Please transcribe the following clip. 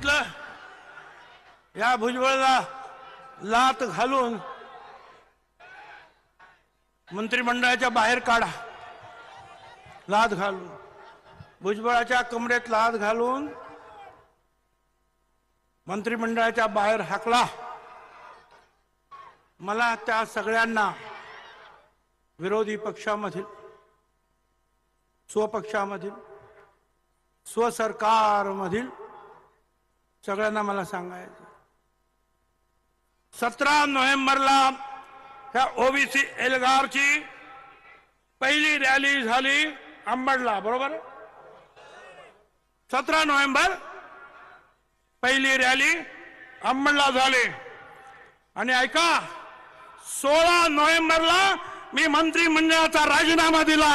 सांगितलं, या भुजबळला लात घालून मंत्रिमंडळाच्या बाहेर काढा, लात घालून भुजबळाच्या कमरेत लात घालून मंत्रिमंडळाच्या बाहेर हाकला. मला त्या सगळ्यांना विरोधी पक्षामधील, स्वपक्षामधील, स्वसरकारमधील सगळ्यांना मला सांगायचं, 17 नोव्हेंबरला ह्या ओबीसी एल्गारची पहिली रॅली झाली अंबडला, बरोबर? 17 नोव्हेंबर पहिली रॅली अंबडला झाली. आणि ऐका, 16 नोव्हेंबरला मी मंत्रिमंडळाचा राजीनामा दिला.